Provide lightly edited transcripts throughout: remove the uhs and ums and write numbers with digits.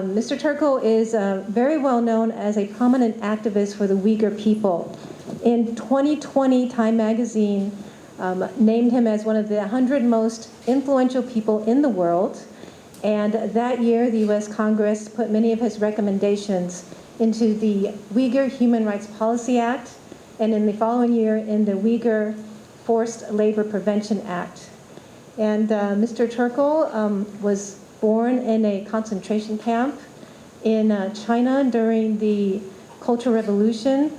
Mr. Turkel is very well known as a prominent activist for the Uyghur people. In 2020, Time magazine named him as one of the 100 most influential people in the world. And that year, the U.S. Congress put many of his recommendations into the Uyghur Human Rights Policy Act, and in the following year, in the Uyghur Forced Labor Prevention Act. And Mr. Turkel was born in a concentration camp in China during the Cultural Revolution,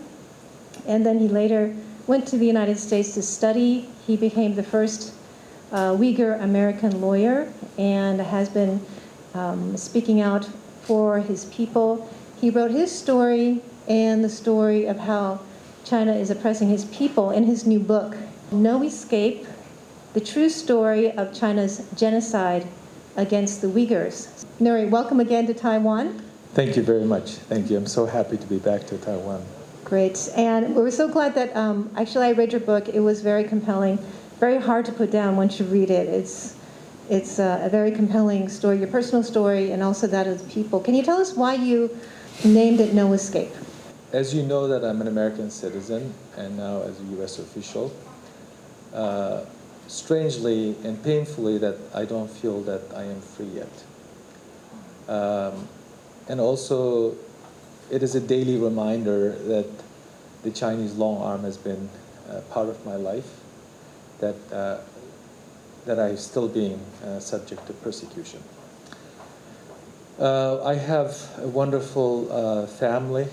and then he later went to the United States to study. He became the first Uyghur American lawyer and has been speaking out for his people. He wrote his story and the story of how China is oppressing his people in his new book, No Escape: The True Story of China's Genocide Against the Uyghurs. Nury, welcome again to Taiwan. Thank you very much. Thank you. I'm so happy to be back to Taiwan. Great. And we're so glad that, actually I read your book. It was very compelling, very hard to put down once you read it. It's a very compelling story, your personal story, and also that of the people. Can you tell us why you named it No Escape? As you know that I'm an American citizen and now as a U.S. official, strangely and painfully that I don't feel that I am free yet. And also, it is a daily reminder that the Chinese long arm has been part of my life, that I'm still being subject to persecution. I have a wonderful family,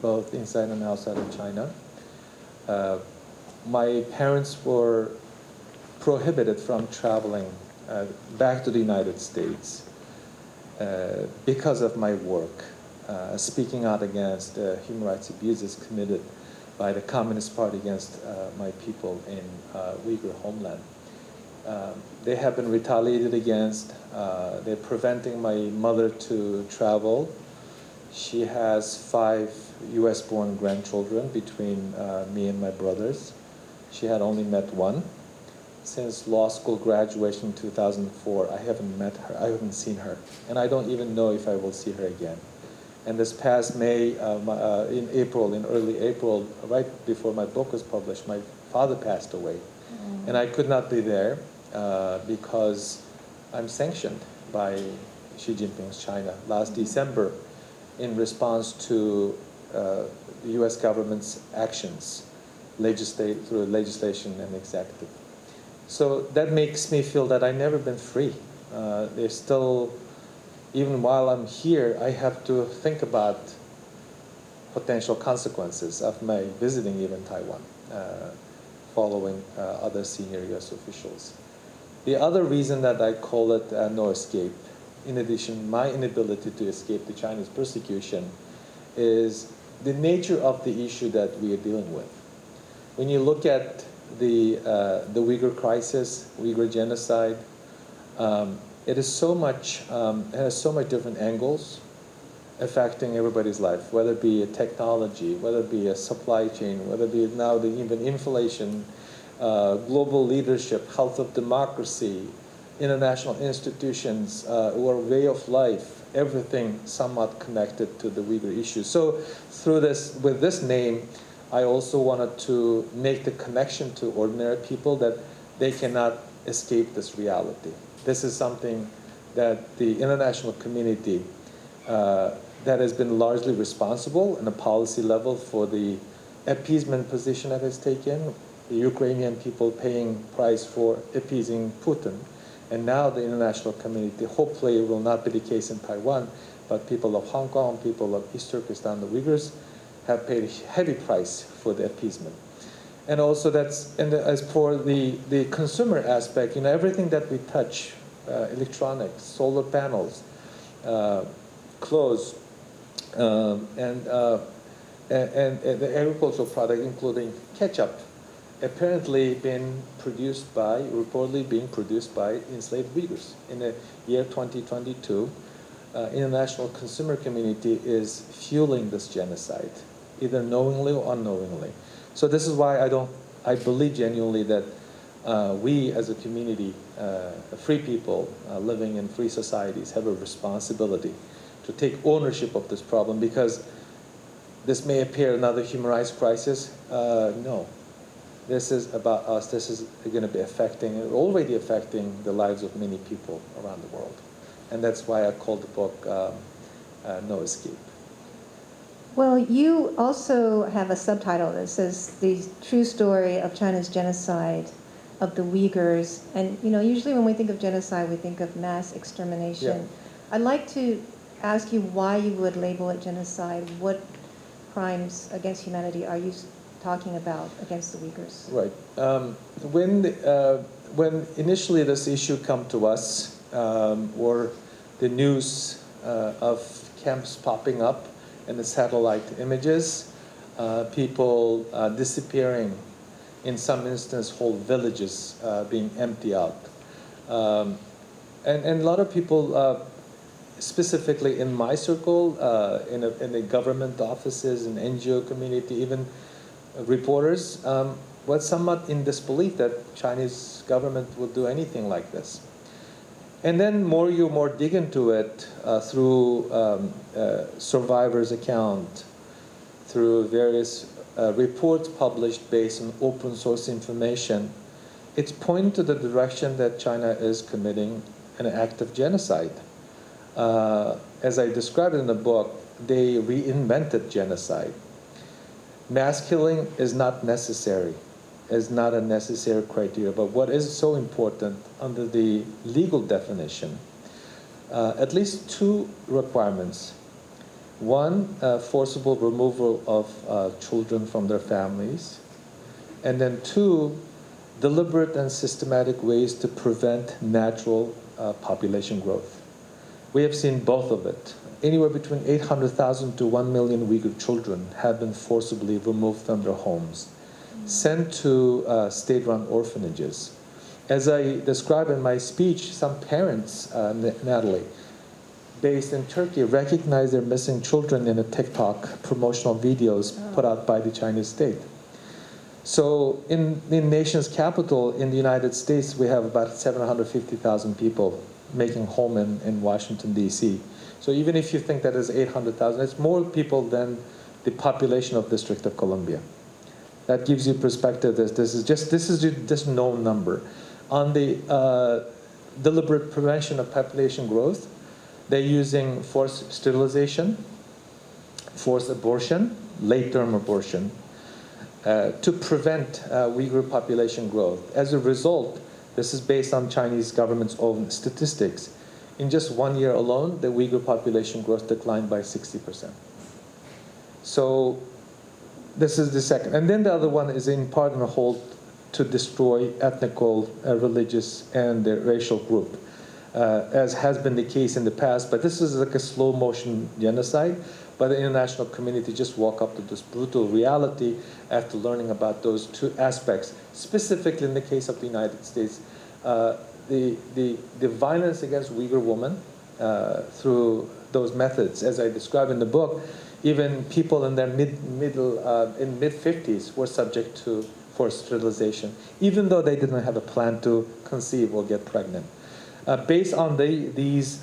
both inside and outside of China. My parents were prohibited from traveling back to the United States because of my work, speaking out against human rights abuses committed by the Communist Party against my people in Uyghur homeland. They have been retaliated against. They're preventing my mother to travel. She has 5 US-born grandchildren between me and my brothers. She had only met one. Since law school graduation in 2004, I haven't met her, I haven't seen her, and I don't even know if I will see her again. And this past May, in early April, right before my book was published, my father passed away. And I could not be there because I'm sanctioned by Xi Jinping's China. Last December, in response to the US government's actions, through legislation and executive. So that makes me feel that I've never been free. There's still, even while I'm here, I have to think about potential consequences of my visiting even Taiwan, following other senior US officials. The other reason that I call it No Escape, in addition, my inability to escape the Chinese persecution, is the nature of the issue that we are dealing with. When you look at the Uyghur crisis, Uyghur genocide, it is so much, it has so much different angles affecting everybody's life, whether it be a technology, whether it be a supply chain, whether it be now even inflation, global leadership, health of democracy, international institutions, or way of life, everything somewhat connected to the Uyghur issue. So through this, with this name, I also wanted to make the connection to ordinary people that they cannot escape this reality. This is something that the international community that has been largely responsible on a policy level for the appeasement position that has taken, the Ukrainian people paying price for appeasing Putin. And now the international community, hopefully it will not be the case in Taiwan, but people of Hong Kong, people of East Turkestan, the Uyghurs, have paid a heavy price for the appeasement. And also as for the consumer aspect, everything that we touch, electronics, solar panels, clothes, and the agricultural product, including ketchup, apparently reportedly being produced by enslaved Uyghurs. In the year 2022, international consumer community is fueling this genocide, either knowingly or unknowingly. So this is why I believe genuinely that we as a community, free people living in free societies, have a responsibility to take ownership of this problem, because this may appear another human rights crisis. No. This is about us. This is going to be already affecting the lives of many people around the world. And that's why I called the book No Escape. Well, you also have a subtitle that says The True Story of China's Genocide of the Uyghurs. And, usually when we think of genocide, we think of mass extermination. Yeah. I'd like to ask you why you would label it genocide. What crimes against humanity are you talking about against the Uyghurs? Right. When initially this issue came to us, or the news of camps popping up and the satellite images, people disappearing, in some instances whole villages being emptied out. And a lot of people, specifically in my circle, in the government offices and NGO community, even reporters, was somewhat in disbelief that Chinese government would do anything like this. And then more dig into it through survivors' account, through various reports published based on open source information, it's pointing to the direction that China is committing an act of genocide. As I described in the book, they reinvented genocide. Mass killing is not necessary, is not a necessary criteria, but what is so important under the legal definition, at least two requirements. One, forcible removal of children from their families, and then two, deliberate and systematic ways to prevent natural population growth. We have seen both of it. Anywhere between 800,000 to 1 million Uyghur children have been forcibly removed from their homes, sent to state-run orphanages. As I described in my speech, some parents, Natalie, based in Turkey, recognize their missing children in the TikTok promotional videos put out by the Chinese state. So in the nation's capital, in the United States, we have about 750,000 people making home in Washington, D.C. So even if you think that is 800,000, it's more people than the population of District of Columbia. That gives you perspective. This is just known number. On the deliberate prevention of population growth, they're using forced sterilization, forced abortion, late-term abortion, to prevent Uyghur population growth. As a result, this is based on Chinese government's own statistics. In just 1 year alone, the Uyghur population growth declined by 60%. So this is the second. And then the other one is in part and whole to destroy ethnical, religious, and racial group, as has been the case in the past. But this is like a slow motion genocide. But the international community just woke up to this brutal reality after learning about those two aspects. Specifically in the case of the United States, the violence against Uyghur women through those methods, as I describe in the book, even people in their mid-50s were subject to forced sterilization, even though they didn't have a plan to conceive or get pregnant. Based on these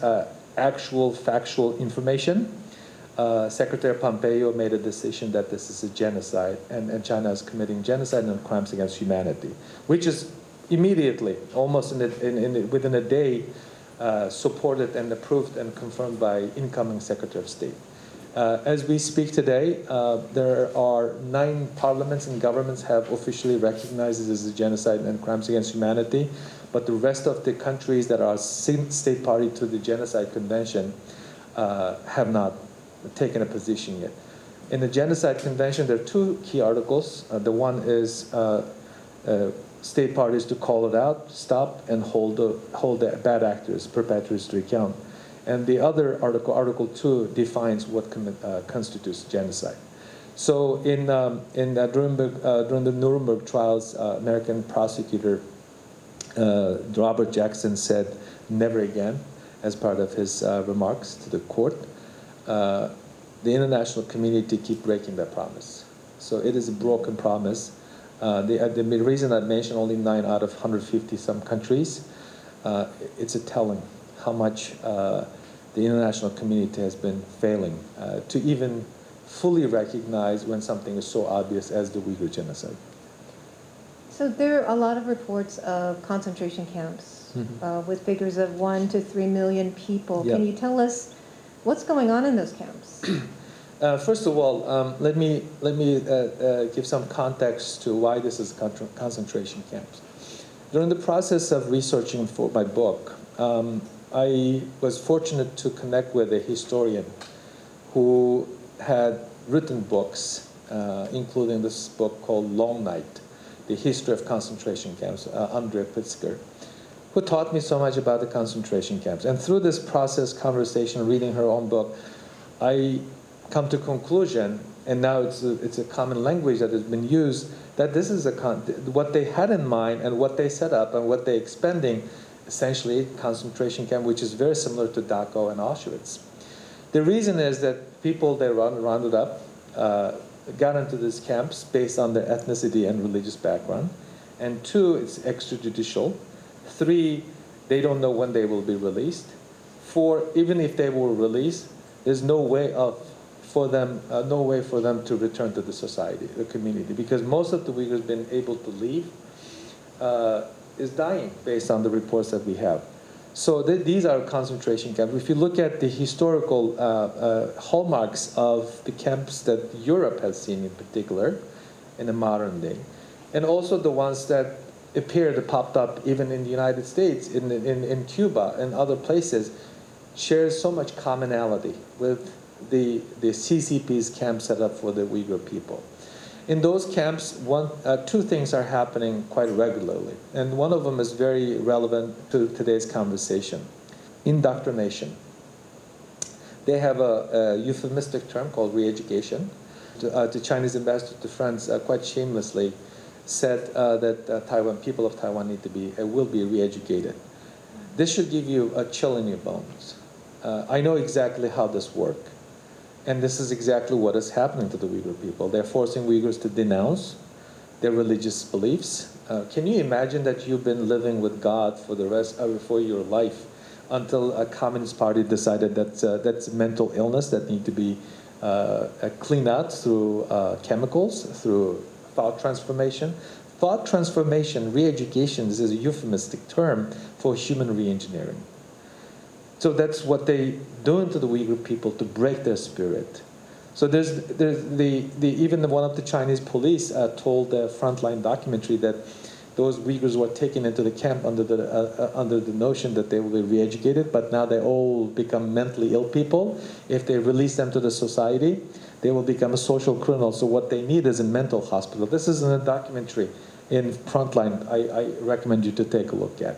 actual factual information, Secretary Pompeo made a decision that this is a genocide, and China is committing genocide and crimes against humanity, which is immediately, almost within a day, supported and approved and confirmed by incoming Secretary of State. As we speak today, there are 9 parliaments and governments have officially recognized this as a genocide and crimes against humanity, but the rest of the countries that are state party to the Genocide Convention have not taken a position yet. In the Genocide Convention, there are 2 key articles. The one is state parties to call it out, stop, and hold the bad actors, perpetrators to account. And the other article, Article 2, defines what constitutes genocide. So during the Nuremberg trials, American prosecutor Robert Jackson said, "Never again," as part of his remarks to the court. The international community keep breaking that promise. So it is a broken promise. The reason I mentioned only 9 out of 150 some countries, it's a telling how much the international community has been failing to even fully recognize when something is so obvious as the Uyghur genocide. So there are a lot of reports of concentration camps with figures of 1 to 3 million people. Yeah. Can you tell us what's going on in those camps? First of all, let me give some context to why this is concentration camps. During the process of researching for my book, I was fortunate to connect with a historian who had written books, including this book called Long Night, The History of Concentration Camps, Andrei Pritzker, who taught me so much about the concentration camps. And through this process, conversation, reading her own book, I come to conclusion, and now it's a common language that has been used, that this is what they had in mind and what they set up and what they're expending, essentially concentration camp, which is very similar to Dachau and Auschwitz. The reason is that people they rounded up got into these camps based on their ethnicity and religious background. And 2, it's extrajudicial. 3, they don't know when they will be released. 4, even if they were released, there's no way for them to return to the society, the community, because most of the Uyghurs been able to leave is dying based on the reports that we have. So these are concentration camps. If you look at the historical hallmarks of the camps that Europe has seen in particular in the modern day, and also the ones that popped up even in the United States, in Cuba and other places, shares so much commonality with the CCP's camp set up for the Uyghur people. In those camps, 2 things are happening quite regularly, and one of them is very relevant to today's conversation: indoctrination. They have a euphemistic term called re-education. The Chinese ambassador to France quite shamelessly said that people of Taiwan will be re-educated. This should give you a chill in your bones. I know exactly how this works. And this is exactly what is happening to the Uyghur people. They're forcing Uyghurs to denounce their religious beliefs. Can you imagine that you've been living with God for your life until a Communist Party decided that that's mental illness that need to be cleaned out through chemicals, through thought transformation? Thought transformation, re-education, this is a euphemistic term for human re-engineering. So that's what they doing to the Uyghur people to break their spirit. So there's even one of the Chinese police told the Frontline documentary that those Uyghurs were taken into the camp under the notion that they will be re-educated, but now they all become mentally ill people. If they release them to the society, they will become a social criminal. So what they need is a mental hospital. This is in a documentary in Frontline. I recommend you to take a look at.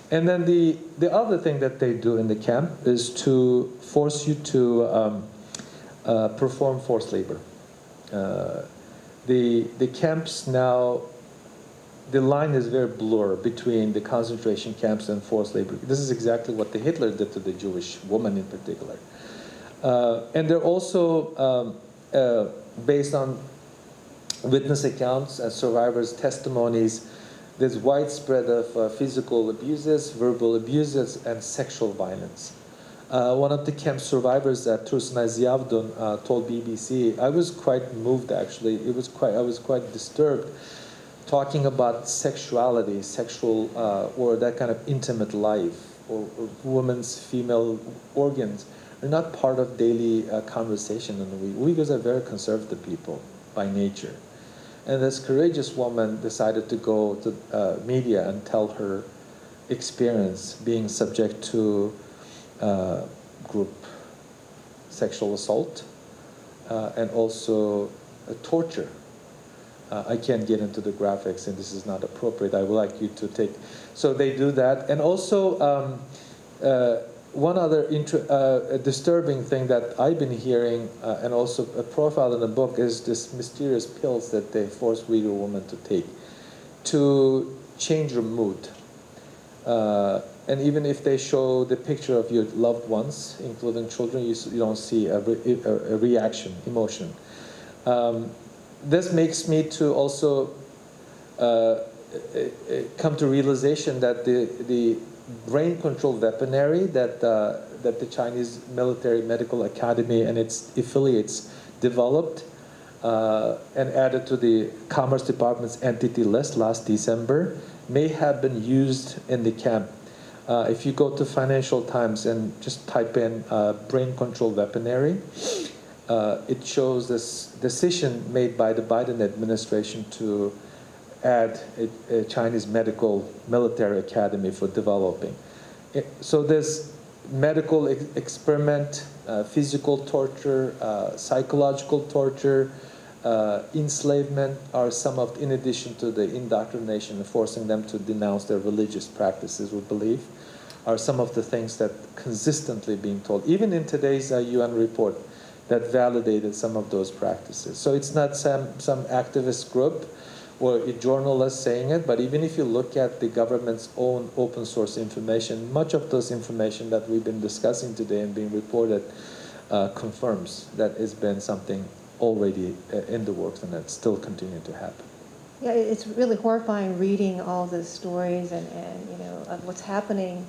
And then the other thing that they do in the camp is to force you to perform forced labor. The camps now, the line is very blurred between the concentration camps and forced labor. This is exactly what the Hitler did to the Jewish woman in particular. And they're also based on witness accounts and survivors' testimonies. There's widespread of physical abuses, verbal abuses, and sexual violence. One of the camp survivors, Tursunay Ziyavdun, told BBC, I was quite moved actually. I was quite disturbed, talking about sexuality, or that kind of intimate life, or women's female organs are not part of daily conversation in the Uyghurs are very conservative people by nature. And this courageous woman decided to go to media and tell her experience being subject to group sexual assault and also torture. I can't get into the graphics, and this is not appropriate. I would like you to take. So they do that, and also one other disturbing thing that I've been hearing, and also a profile in the book, is this mysterious pills that they force Uyghur women to take to change your mood. And even if they show the picture of your loved ones, including children, you don't see a reaction, emotion. This makes me to also come to realization that the brain-controlled weaponry that the Chinese Military Medical Academy and its affiliates developed and added to the Commerce Department's entity list last December may have been used in the camp. If you go to Financial Times and just type in brain-controlled weaponry, it shows this decision made by the Biden administration to add a Chinese medical military academy for developing. So this medical experiment, physical torture, psychological torture, enslavement are some of, in addition to the indoctrination and forcing them to denounce their religious practices or belief, are some of the things that consistently being told, even in today's UN report that validated some of those practices. So it's not some activist group or a journalist saying it, but even if you look at the government's own open source information, much of those information that we've been discussing today and being reported confirms that it's been something already in the works and that's still continuing to happen. Yeah, it's really horrifying reading all the stories and of what's happening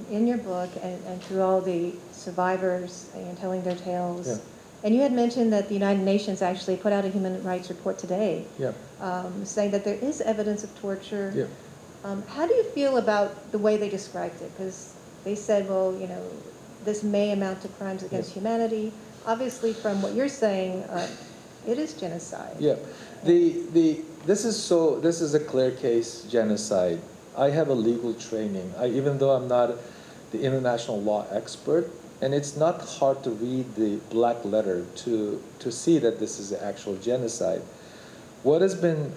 in your book and through all the survivors and telling their tales. Yeah. And you had mentioned that the United Nations actually put out a human rights report today, Yeah. saying that there is evidence of torture. Yeah. How do you feel about the way they described it? Because they said, well, this may amount to crimes against humanity. Obviously, from what you're saying, it is genocide. Yeah. This is a clear case genocide. I have a legal training. Even though I'm not the international law expert, and it's not hard to read the black letter to see that this is actual genocide. What has been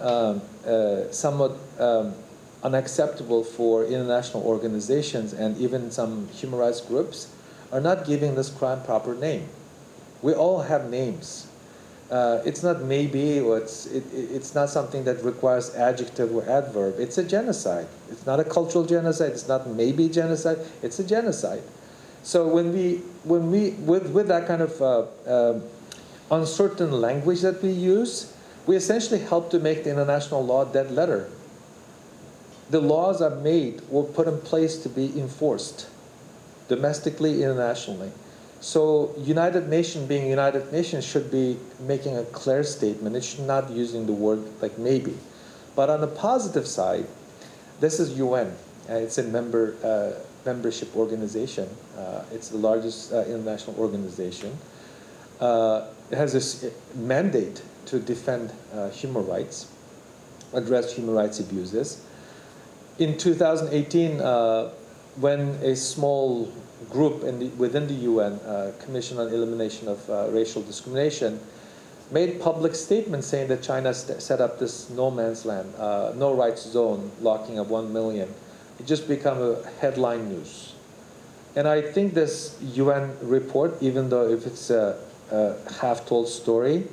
somewhat unacceptable for international organizations and even some human rights groups are not giving this crime proper name. We all have names. It's not maybe, or it's not something that requires adjective or adverb. It's a genocide. It's not a cultural genocide. It's not maybe genocide. It's a genocide. So when we with that kind of uncertain language that we use, we essentially help to make the international law dead letter. The laws are made or put in place to be enforced domestically, internationally. So United Nations, being United Nations, should be making a clear statement. It should not be using the word like maybe. But on the positive side, this is UN. It's a membership organization. It's the largest international organization. It has this mandate to defend human rights, address human rights abuses. In 2018, when a small group within the UN, Commission on Elimination of Racial Discrimination, made public statements saying that China set up this no man's land, no rights zone, locking up 1 million. It just became a headline news. And I think this UN report, even though if it's a half-told story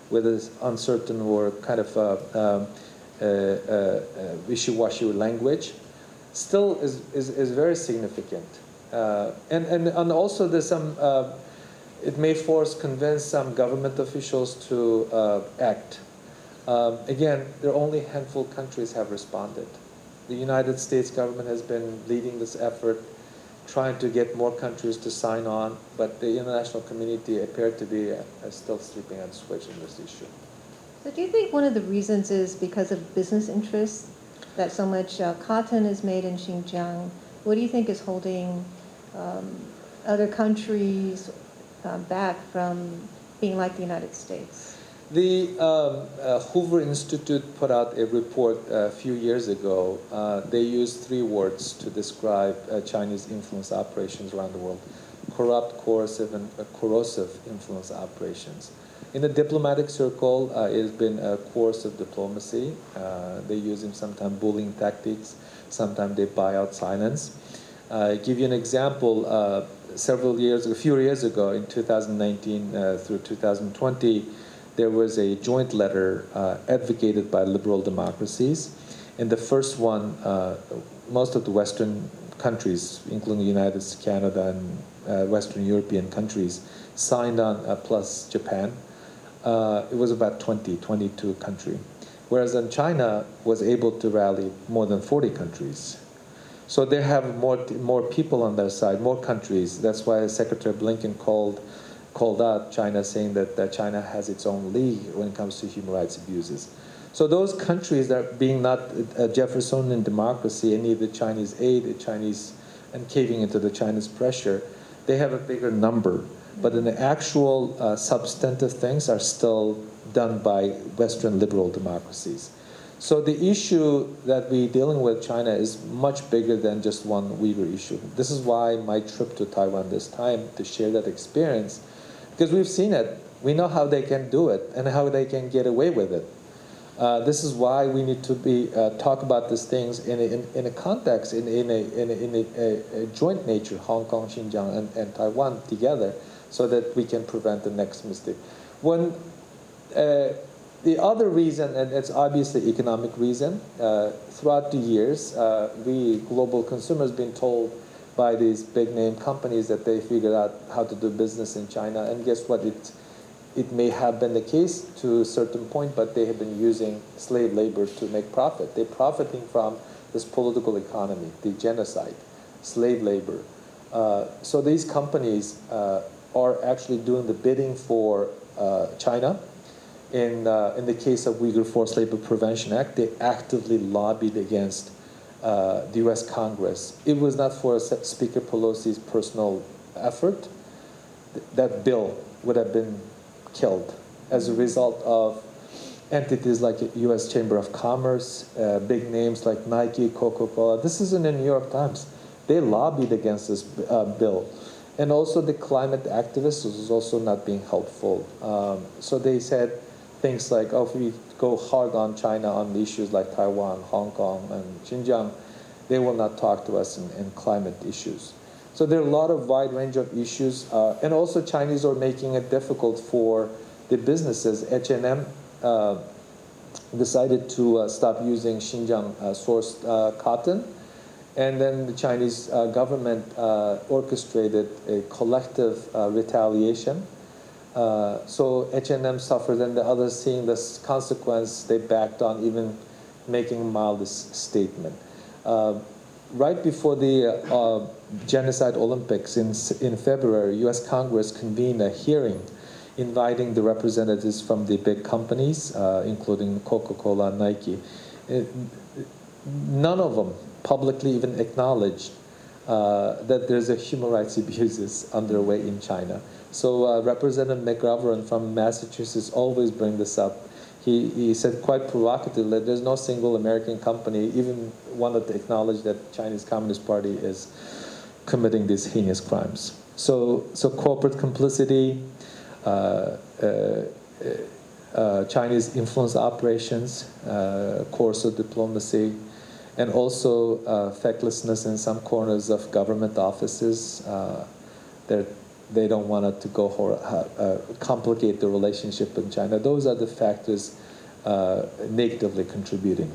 with this uncertain or kind of wishy-washy language, still is very significant. And also there's some, it may convince some government officials to act. Again, there are only a handful of countries have responded. The United States government has been leading this effort, trying to get more countries to sign on, but the international community appeared to be still sleeping on the switch on this issue. So do you think one of the reasons is because of business interests, that so much cotton is made in Xinjiang? What do you think is holding other countries back from being like the United States? The Hoover Institute put out a report a few years ago. They used 3 words to describe Chinese influence operations around the world: corrupt, coercive, and corrosive influence operations. In the diplomatic circle, it has been coercive diplomacy. They use sometimes bullying tactics, sometimes they buy out silence. Give you an example. A few years ago, in 2019 through 2020, there was a joint letter advocated by liberal democracies. In the first one, most of the Western countries, including the United States, Canada, and Western European countries, signed on, plus Japan. It was about 22 countries. whereas in China was able to rally more than 40 countries. So they have more people on their side, more countries. That's why Secretary Blinken called out China, saying that China has its own league when it comes to human rights abuses. So those countries that being not a Jeffersonian democracy and need the Chinese aid, and caving into the Chinese pressure, they have a bigger number. But in the actual substantive things are still done by Western liberal democracies. So the issue that we're dealing with China is much bigger than just one Uyghur issue. This is why my trip to Taiwan this time, to share that experience, because we've seen it. We know how they can do it and how they can get away with it. This is why we need to talk about these things in a context, in a joint nature, Hong Kong, Xinjiang, and Taiwan together, so that we can prevent the next mistake. The other reason, and it's obviously economic reason, throughout the years, we global consumers been told by these big name companies that they figured out how to do business in China, and guess what? It may have been the case to a certain point, but they have been using slave labor to make profit. They're profiting from this political economy, the genocide, slave labor. So these companies are actually doing the bidding for China. In the case of Uyghur Forced Labor Prevention Act, they actively lobbied against the U.S. Congress. It was not for Speaker Pelosi's personal effort. That bill would have been killed as a result of entities like U.S. Chamber of Commerce, big names like Nike, Coca-Cola. This is in the New York Times. They lobbied against this bill. And also the climate activists was also not being helpful. So they said things like, oh, if we go hard on China on issues like Taiwan, Hong Kong, and Xinjiang, they will not talk to us in climate issues. So there are a lot of wide range of issues. And also Chinese are making it difficult for the businesses. H&M decided to stop using Xinjiang sourced cotton. And then the Chinese government orchestrated a collective retaliation. So H&M suffered, and the others, seeing this consequence, they backed on even making a mildest statement. Right before the Genocide Olympics in February, U.S. Congress convened a hearing inviting the representatives from the big companies, including Coca-Cola and Nike. None of them publicly even acknowledged that there's a human rights abuses underway in China. So Representative McGovern from Massachusetts always brings this up. He said quite provocatively that there's no single American company even wanted to acknowledge that Chinese Communist Party is committing these heinous crimes. So corporate complicity, Chinese influence operations, coercive diplomacy, and also fecklessness in some corners of government offices. They don't want it to go complicate the relationship in China. Those are the factors negatively contributing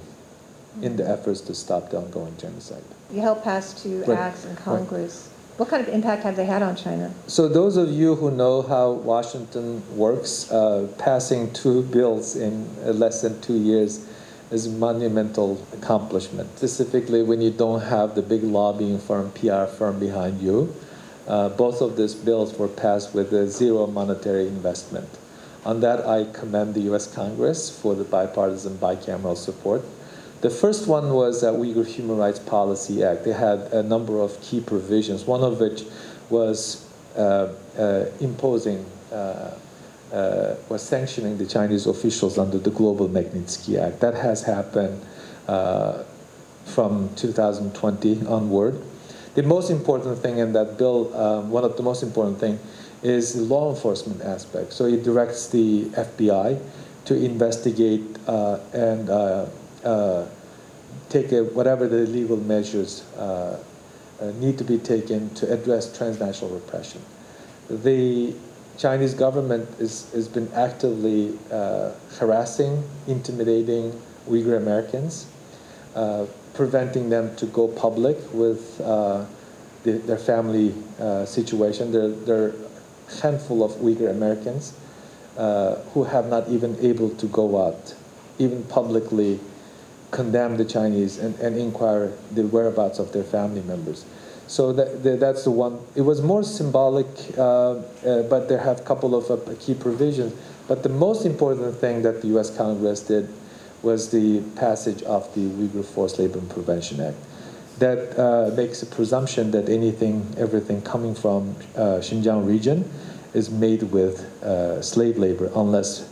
in the efforts to stop the ongoing genocide. You helped pass two acts in Congress. Right. What kind of impact have they had on China? So those of you who know how Washington works, passing two bills in less than 2 years is a monumental accomplishment, specifically when you don't have the big lobbying firm, PR firm behind you. Both of these bills were passed with a zero monetary investment. On that, I commend the U.S. Congress for the bipartisan bicameral support. The first one was the Uyghur Human Rights Policy Act. They had a number of key provisions, one of which was sanctioning the Chinese officials under the Global Magnitsky Act. That has happened from 2020 onward. The most important thing in that bill, one of the most important things, is the law enforcement aspect. So it directs the FBI to investigate and take whatever the legal measures need to be taken to address transnational repression. The Chinese government has been actively harassing, intimidating Uyghur Americans, preventing them to go public with their family situation. There are a handful of Uyghur Americans who have not even able to go out even publicly condemn the Chinese and inquire the whereabouts of their family members. So that's the one. It was more symbolic, but there have a couple of key provisions. But the most important thing that the U.S. Congress did was the passage of the Uyghur Forced Labor and Prevention Act. That makes a presumption that everything coming from Xinjiang region is made with slave labor, unless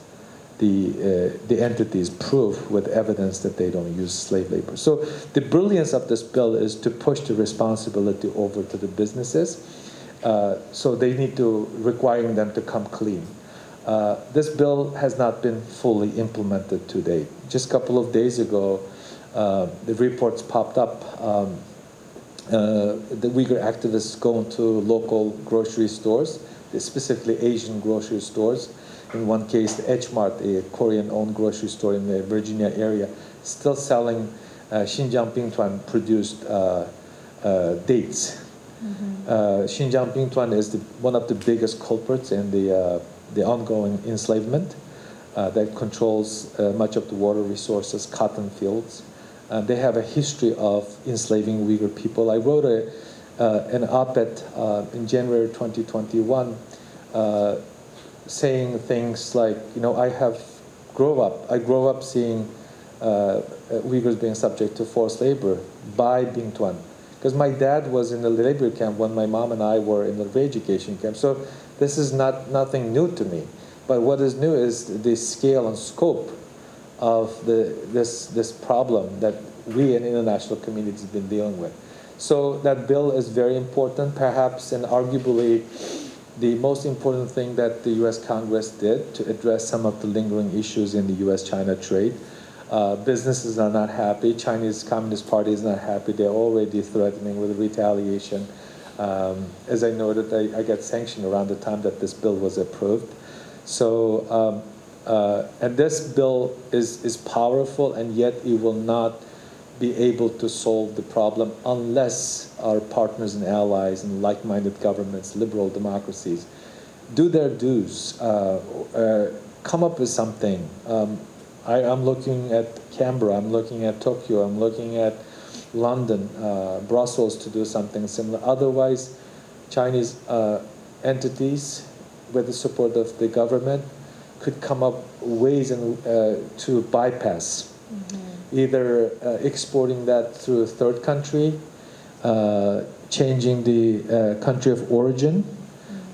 the entities prove with evidence that they don't use slave labor. So the brilliance of this bill is to push the responsibility over to the businesses. So they need to, requiring them to come clean. This bill has not been fully implemented to date. Just a couple of days ago, the reports popped up. The Uyghur activists go into local grocery stores, specifically Asian grocery stores. In one case, the H Mart, a Korean-owned grocery store in the Virginia area, still selling Xinjiang Bingtuan produced dates. Xinjiang Bingtuan is one of the biggest culprits in the ongoing enslavement that controls much of the water resources, cotton fields. They have a history of enslaving Uyghur people. I wrote an op-ed in January 2021 saying things like, I grew up seeing Uyghurs being subject to forced labor by Bingtuan. Because my dad was in the labor camp when my mom and I were in the re-education camp. So this is nothing new to me. But what is new is the scale and scope of this problem that we in international communities have been dealing with. So that bill is very important, perhaps, and arguably the most important thing that the U.S. Congress did to address some of the lingering issues in the U.S.-China trade. Businesses are not happy. Chinese Communist Party is not happy. They're already threatening with retaliation. As I noted, I got sanctioned around the time that this bill was approved. So, and this bill is powerful, and yet it will not be able to solve the problem unless our partners and allies and like-minded governments, liberal democracies, do their dues, come up with something. I'm looking at Canberra, I'm looking at Tokyo, I'm looking at London, Brussels to do something similar. Otherwise, Chinese entities, with the support of the government, could come up ways to bypass. Either exporting that through a third country, changing the country of origin.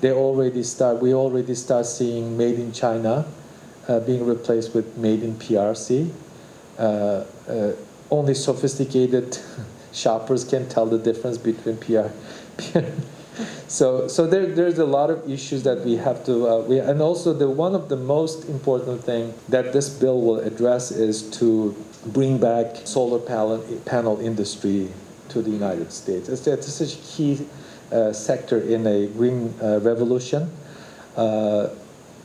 We already start seeing made in China being replaced with made in PRC. Only sophisticated shoppers can tell the difference between So there's a lot of issues that we have to, and also one of the most important thing that this bill will address is to bring back solar panel industry to the United States. It's such a key sector in a green revolution.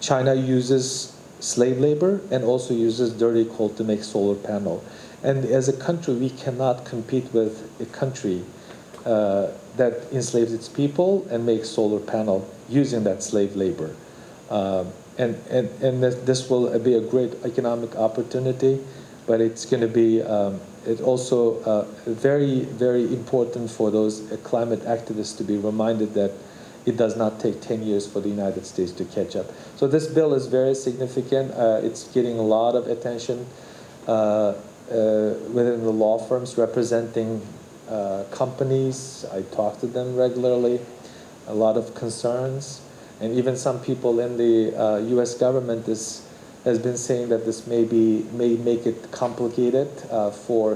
China uses slave labor and also uses dirty coal to make solar panel. And as a country, we cannot compete with a country that enslaves its people and makes solar panel using that slave labor. And this will be a great economic opportunity, but it's going to be it also very, very important for those climate activists to be reminded that it does not take 10 years for the United States to catch up. So this bill is very significant. It's getting a lot of attention within the law firms representing companies. I talk to them regularly. A lot of concerns, and even some people in the U.S. government has been saying that this may make it complicated for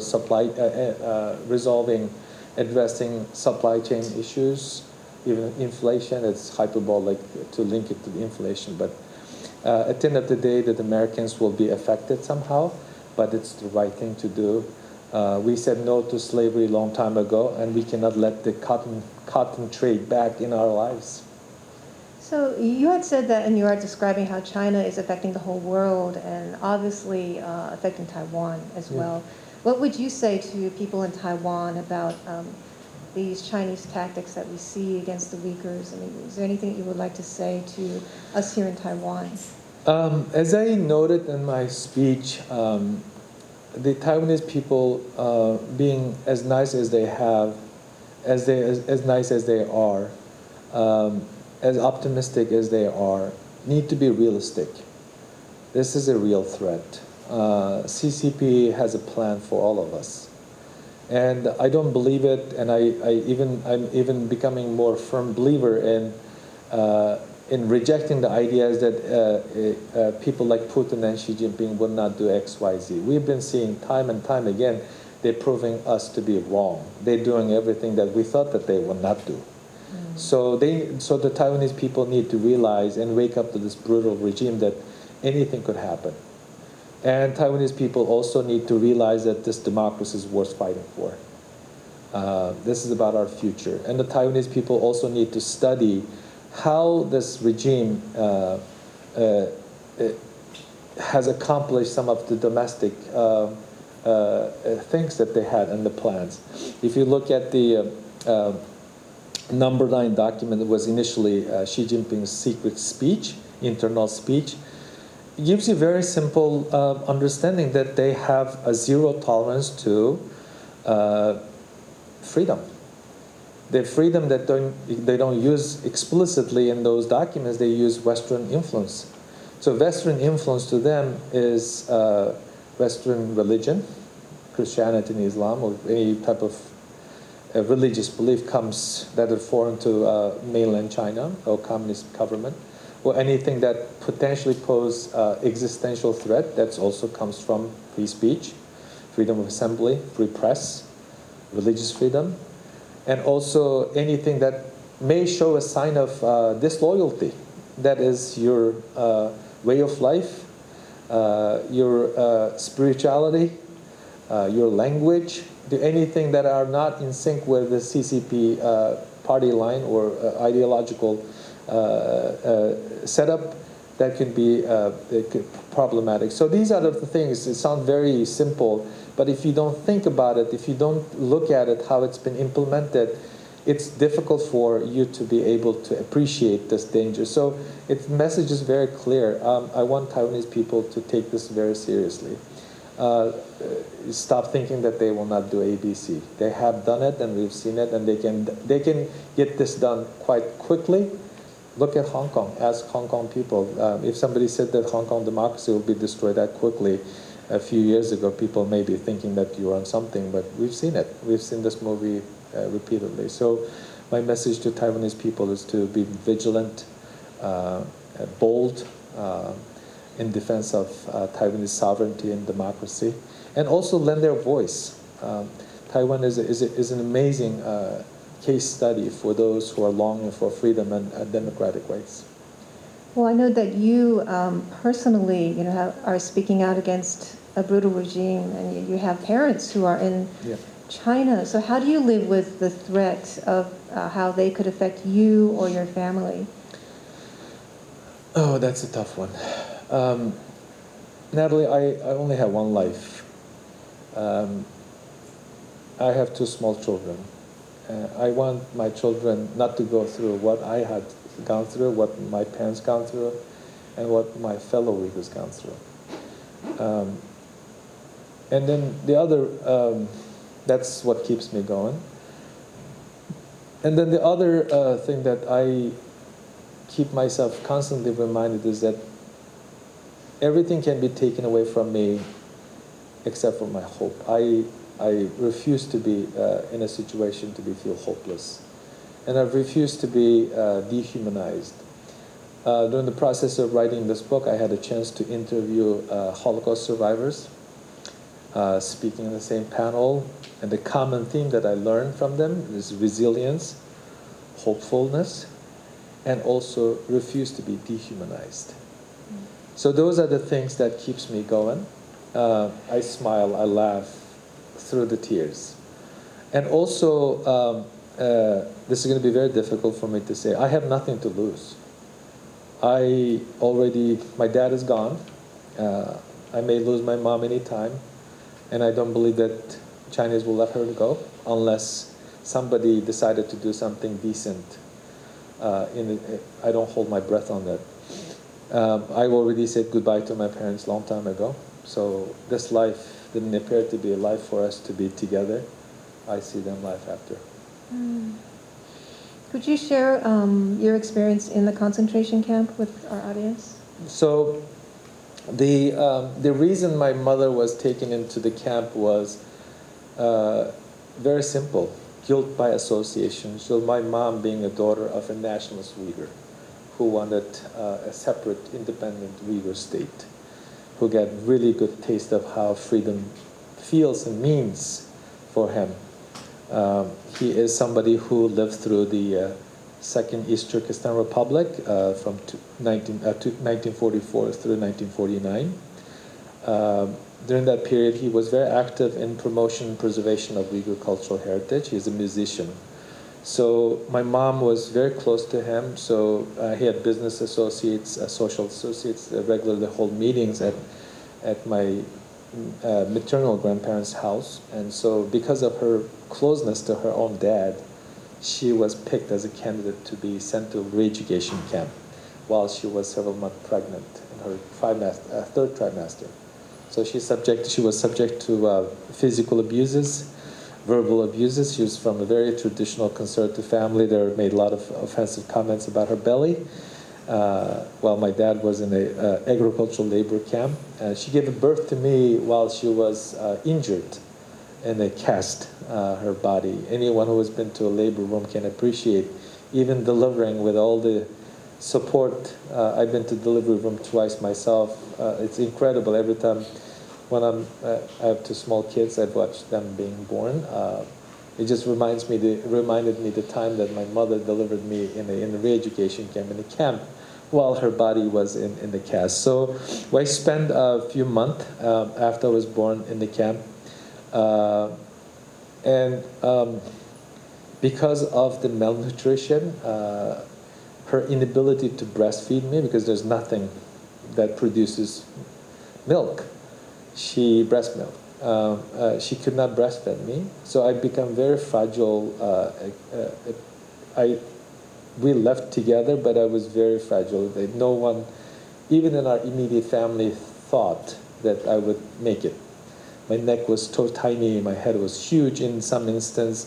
addressing supply chain issues, even inflation. It's hyperbolic to link it to the inflation, but at the end of the day, that Americans will be affected somehow, but it's the right thing to do. We said no to slavery a long time ago, and we cannot let the cotton trade back in our lives. So you had said that, and you are describing how China is affecting the whole world and obviously affecting Taiwan as well. What would you say to people in Taiwan about these Chinese tactics that we see against the Uyghurs? I mean, is there anything that you would like to say to us here in Taiwan? As I noted in my speech, the Taiwanese people, being as nice as they have, as nice as they are, as optimistic as they are, need to be realistic. This is a real threat. CCP has a plan for all of us, and I don't believe it. And I'm even becoming more firm believer in rejecting the ideas that people like Putin and Xi Jinping will not do X, Y, Z. We've been seeing time and time again, they're proving us to be wrong. They're doing everything that we thought that they would not do. So the Taiwanese people need to realize and wake up to this brutal regime that anything could happen. And Taiwanese people also need to realize that this democracy is worth fighting for. This is about our future. And the Taiwanese people also need to study how this regime has accomplished some of the domestic things that they had in the plans. If you look at the number 9 document, that was initially Xi Jinping's secret speech, internal speech, it gives you very simple understanding that they have a zero tolerance to freedom. The freedom that they don't use explicitly in those documents, they use Western influence. So Western influence to them is Western religion, Christianity and Islam, or any type of religious belief comes that is foreign to mainland China or communist government, or anything that potentially pose existential threat. That also comes from free speech, freedom of assembly, free press, religious freedom, and also anything that may show a sign of disloyalty. That is your way of life, your spirituality, your language, anything that are not in sync with the CCP party line or ideological setup, that can be problematic. So these are the things. It sounds very simple, but if you don't think about it, if you don't look at it, how it's been implemented, it's difficult for you to be able to appreciate this danger. So its message is very clear. I want Taiwanese people to take this very seriously. Stop thinking that they will not do ABC. They have done it, and we've seen it, and they can get this done quite quickly. Look at Hong Kong. Ask Hong Kong people. If somebody said that Hong Kong democracy will be destroyed that quickly a few years ago, people may be thinking that you're on something, but we've seen it. We've seen this movie repeatedly. So my message to Taiwanese people is to be vigilant, bold, in defense of Taiwanese sovereignty and democracy, and also lend their voice. Taiwan is an amazing case study for those who are longing for freedom and democratic rights. Well, I know that you personally, are speaking out against a brutal regime, and you have parents who are in China. So how do you live with the threat of how they could affect you or your family? Oh, that's a tough one. Natalie, I only have one life. I have 2 small children. I want my children not to go through what I had gone through, what my parents gone through, and what my fellow Uyghurs gone through. And then the other, that's what keeps me going. And then the other thing that I keep myself constantly reminded is that everything can be taken away from me except for my hope. I refuse to be in a situation to feel hopeless. And I've refused to be dehumanized. During the process of writing this book, I had a chance to interview Holocaust survivors, speaking in the same panel. And the common theme that I learned from them is resilience, hopefulness, and also refuse to be dehumanized. So those are the things that keeps me going. I smile, I laugh through the tears. And also, this is going to be very difficult for me to say, I have nothing to lose. My dad is gone. I may lose my mom anytime. And I don't believe that Chinese will let her go unless somebody decided to do something decent. I don't hold my breath on that. I already said goodbye to my parents a long time ago. So this life didn't appear to be a life for us to be together. I see them life after. Could you share your experience in the concentration camp with our audience? So the reason my mother was taken into the camp was very simple, guilt by association. So my mom being a daughter of a nationalist Uyghur who wanted a separate independent Uyghur state, who got really good taste of how freedom feels and means for him. He is somebody who lived through the Second East Turkestan Republic from 1944 through 1949. During that period, he was very active in promotion and preservation of Uyghur cultural heritage. He's a musician. So my mom was very close to him. So he had business associates, social associates that regularly hold meetings at my maternal grandparents' house. And so because of her closeness to her own dad, she was picked as a candidate to be sent to a re-education camp while she was several months pregnant in her third trimester. So she was subject to physical abuses, verbal abuses. She was from a very traditional conservative family. They made a lot of offensive comments about her belly. While my dad was in an agricultural labor camp. She gave birth to me while she was injured and they cast her body. Anyone who has been to a labor room can appreciate even delivering with all the support. I've been to delivery room twice myself. It's incredible. Every time when I have two small kids, I've watched them being born. It just reminded me the time that my mother delivered me in a re-education camp, in a camp, while her body was in the cast. So I spent a few months after I was born in the camp. And because of the malnutrition, her inability to breastfeed me, because there's nothing that produces milk, breast milk. She could not breastfeed me, so I become very fragile. We left together, but I was very fragile. No one, even in our immediate family, thought that I would make it. My neck was so tiny, my head was huge in some instance.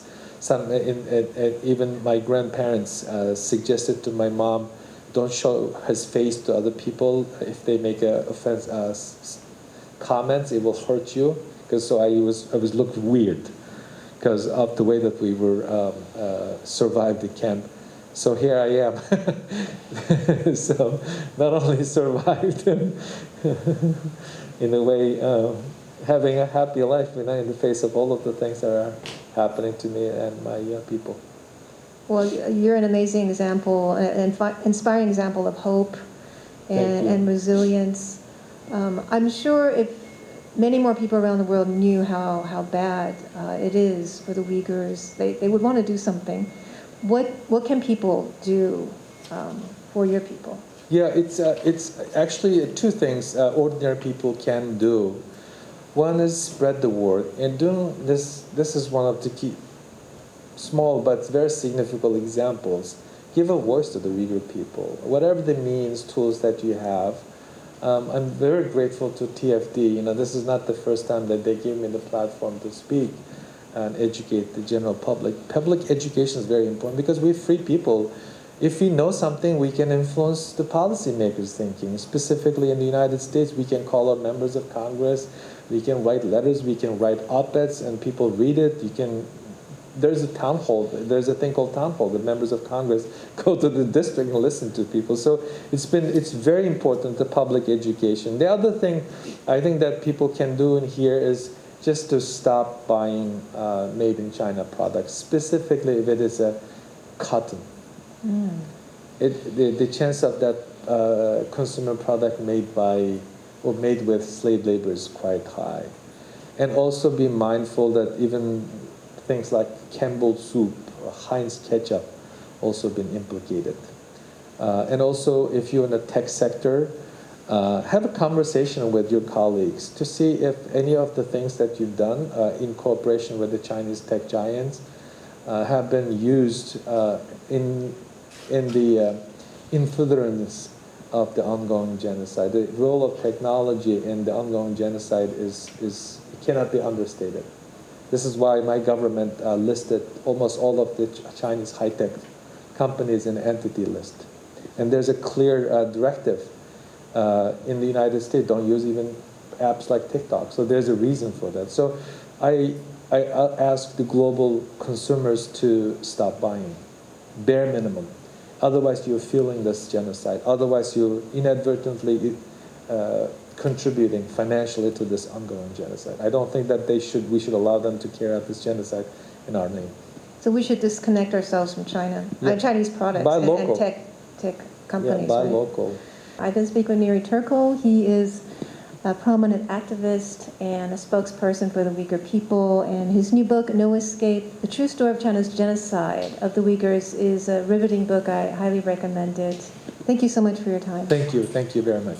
Even my grandparents suggested to my mom, don't show his face to other people. If they make comments, it will hurt you. So I was looked weird because of the way that we were survived the camp. So here I am. So not only survived in a way, having a happy life in the face of all of the things that are happening to me and my people. Well, you're an amazing example, an inspiring example of hope and resilience. I'm sure if many more people around the world knew how bad it is for the Uyghurs, they would want to do something. What can people do for your people? Yeah, it's actually two things ordinary people can do. One is spread the word, and doing this is one of the key, small but very significant examples. Give a voice to the Uyghur people, whatever the means, tools that you have. I'm very grateful to TFD. This is not the first time that they gave me the platform to speak and educate the general public. Public education is very important because we're free people. If we know something, we can influence the policymakers' thinking. Specifically in the United States, we can call our members of Congress, we can write letters, we can write op-eds, and people read it. There's a town hall, there's a thing called town hall. The members of Congress go to the district and listen to people. So it's very important, the public education. The other thing I think that people can do in here is just to stop buying made in China products, specifically if it is a cotton. The chance of that consumer product made with slave labor is quite high. And also be mindful that even things like Campbell soup or Heinz ketchup also been implicated. And also, if you're in the tech sector, have a conversation with your colleagues to see if any of the things that you've done in cooperation with the Chinese tech giants have been used in furtherance of the ongoing genocide. The role of technology in the ongoing genocide is cannot be understated. This is why my government listed almost all of the Chinese high-tech companies in the entity list. And there's a clear directive in the United States, don't use even apps like TikTok. So there's a reason for that. So I ask the global consumers to stop buying, bare minimum. Otherwise, you're fueling this genocide. Otherwise, you're inadvertently contributing financially to this ongoing genocide. I don't think that we should allow them to carry out this genocide in our name. So we should disconnect ourselves from China, Yeah. Chinese products Buy and local. tech companies. Yeah, buy right? local. I've been speaking with Nury Turkel. He is a prominent activist and a spokesperson for the Uyghur people. And his new book, No Escape, The True Story of China's Genocide of the Uyghurs, is a riveting book. I highly recommend it. Thank you so much for your time. Thank you very much.